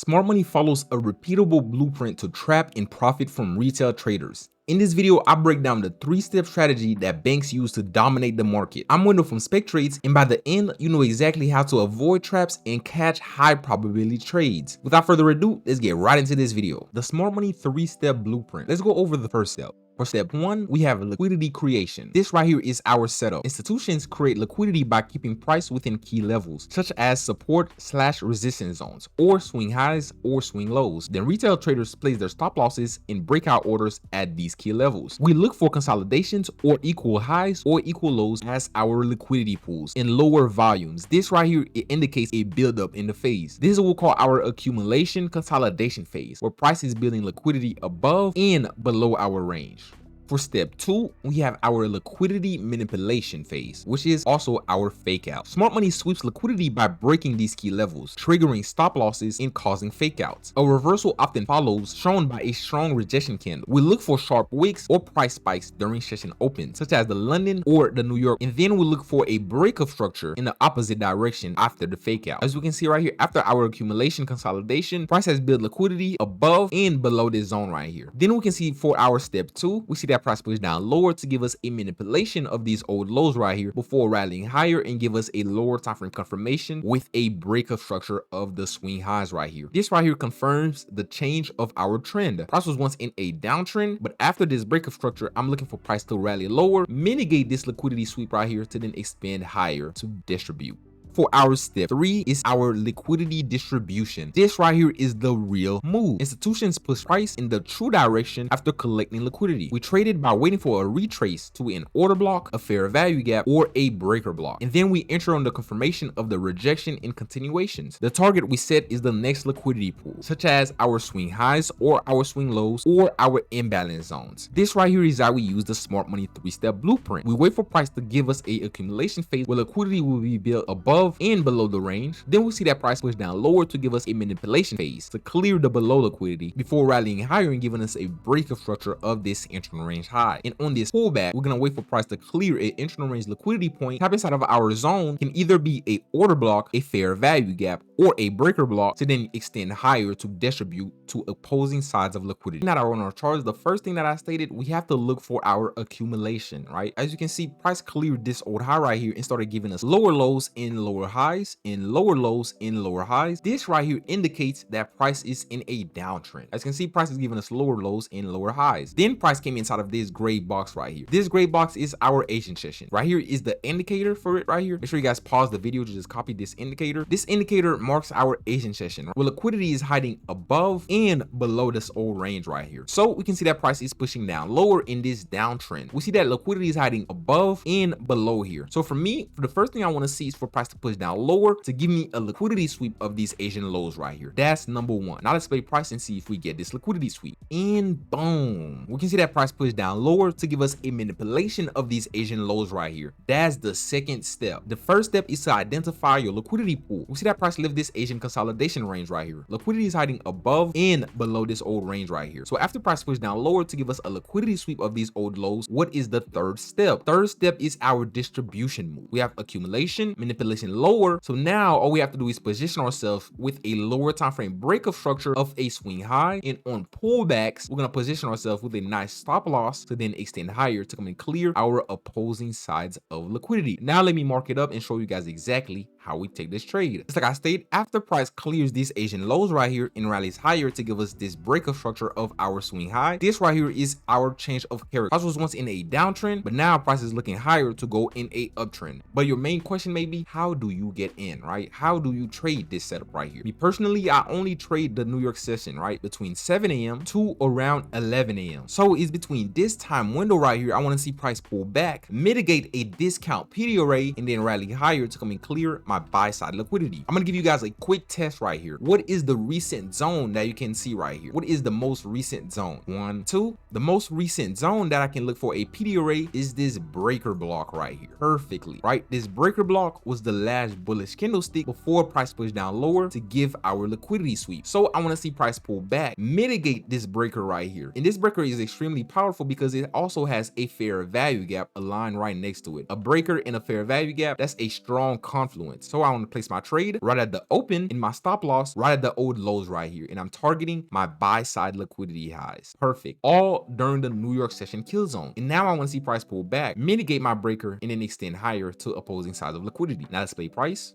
Smart money follows a repeatable blueprint to trap and profit from retail traders. In this video, I break down the 3-step strategy that banks use to dominate the market. I'm Wendell from Spektrades, and by the end, you know exactly how to avoid traps and catch high probability trades. Without further ado, let's get right into this video. The smart money 3-step blueprint. Let's go over the first step. For step 1, we have liquidity creation. This right here is our setup. Institutions create liquidity by keeping price within key levels, such as support/resistance zones, or swing highs or swing lows. Then retail traders place their stop losses in breakout orders at these key levels. We look for consolidations or equal highs or equal lows as our liquidity pools in lower volumes. This right here, it indicates a buildup in the phase. This is what we call our accumulation consolidation phase, where price is building liquidity above and below our range. For step 2, we have our liquidity manipulation phase, which is also our fake out. Smart money sweeps liquidity by breaking these key levels, triggering stop losses and causing fake outs. A reversal often follows, shown by a strong rejection candle. We look for sharp wicks or price spikes during session opens, such as the London or the New York, and then we look for a break of structure in the opposite direction after the fake out. As we can see right here, after our accumulation consolidation, price has built liquidity above and below this zone right here. Then we can see for our step 2, we see that price push down lower to give us a manipulation of these old lows right here before rallying higher and give us a lower time frame confirmation with a break of structure of the swing highs right here. This right here confirms the change of our trend. Price was once in a downtrend, but after this break of structure, I'm looking for price to rally lower, mitigate this liquidity sweep right here to then expand higher to distribute. For our step 3 is our liquidity distribution. This right here is the real move. Institutions push price in the true direction after collecting liquidity. We traded by waiting for a retrace to an order block, a fair value gap, or a breaker block. And then we enter on the confirmation of the rejection and continuations. The target we set is the next liquidity pool, such as our swing highs or our swing lows or our imbalance zones. This right here is how we use the smart money 3-step blueprint. We wait for price to give us a accumulation phase where liquidity will be built above and below the range. Then we see that price push down lower to give us a manipulation phase to clear the below liquidity before rallying higher and giving us a break of structure of this internal range high. And on this pullback, we're gonna wait for price to clear an internal range liquidity point. Top inside of our zone can either be a order block, a fair value gap, or a breaker block to then extend higher to distribute to opposing sides of liquidity. Now that on our charts, the first thing that I stated, we have to look for our accumulation, right? As you can see, price cleared this old high right here and started giving us lower lows and lower highs and lower lows and lower highs. This right here indicates that price is in a downtrend. As you can see, price is giving us lower lows and lower highs. Then price came inside of this gray box right here. This gray box is our Asian session. Right here is the indicator for it right here. Make sure you guys pause the video to just copy this indicator. This indicator marks our Asian session, where liquidity is hiding above and below this old range right here. So we can see that price is pushing down lower in this downtrend. We see that liquidity is hiding above and below here. So for me, for the first thing I want to see is for price to push down lower to give me a liquidity sweep of these Asian lows right here. That's number 1. Now let's play price and see if we get this liquidity sweep. And boom, we can see that price push down lower to give us a manipulation of these Asian lows right here. That's the second step. The first step is to identify your liquidity pool. We see that price lift this Asian consolidation range right here. Liquidity is hiding above and below this old range right here. So after price push down lower to give us a liquidity sweep of these old lows, what is the third step? Third step is our distribution move. We have accumulation, manipulation lower. So now all we have to do is position ourselves with a lower time frame break of structure of a swing high, and on pullbacks we're going to position ourselves with a nice stop loss to then extend higher to come and clear our opposing sides of liquidity. Now let me mark it up and show you guys exactly how we take this trade. Just like I stated, after price clears these Asian lows right here and rallies higher to give us this break of structure of our swing high, this right here is our change of character. Price was once in a downtrend, but now price is looking higher to go in a uptrend. But your main question may be, how do you get in, right? How do you trade this setup right here? Me personally, I only trade the New York session, right? Between 7 a.m. to around 11 a.m. So it's between this time window right here. I want to see price pull back, mitigate a discount PD array, and then rally higher to come and clear my buy side liquidity. I'm gonna give you guys a quick test right here. What is the recent zone that you can see right here? What is the most recent zone? 1, 2. The most recent zone that I can look for a PD array is this breaker block right here. Perfectly, right? This breaker block was the last bullish candlestick before price push down lower to give our liquidity sweep. So I want to see price pull back, mitigate this breaker right here. And this breaker is extremely powerful because it also has a fair value gap aligned right next to it. A breaker and a fair value gap, that's a strong confluence. resistance. So I want to place my trade right at the open and my stop loss right at the old lows right here. And I'm targeting my buy side liquidity highs. Perfect. All during the New York session kill zone. And now I want to see price pull back, mitigate my breaker, and then extend higher to opposing sides of liquidity. Now let's play price.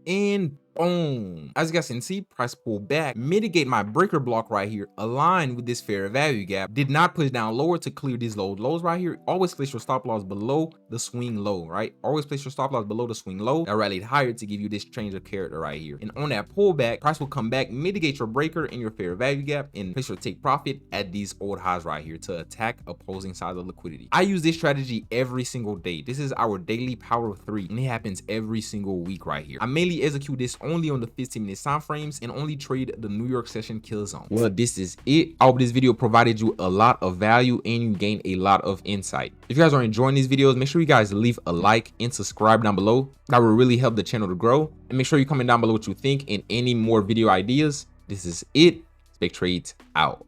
And boom, as you guys can see, price pull back, mitigate my breaker block right here, align with this fair value gap, did not push down lower to clear these lows right here. Always place your stop loss below the swing low, right? Always place your stop loss below the swing low. That rallied higher to give you this change of character right here. And on that pullback, price will come back, mitigate your breaker and your fair value gap, and place your take profit at these old highs right here to attack opposing sides of liquidity. I use this strategy every single day. This is our daily power of 3, and it happens every single week right here. I mainly execute this only on the 15-minute time frames and only trade the New York session kill zones. Well, this is it. I hope this video provided you a lot of value and you gained a lot of insight. If you guys are enjoying these videos, make sure you guys leave a like and subscribe down below. That will really help the channel to grow. And make sure you comment down below what you think and any more video ideas. This is it. Spektrades out.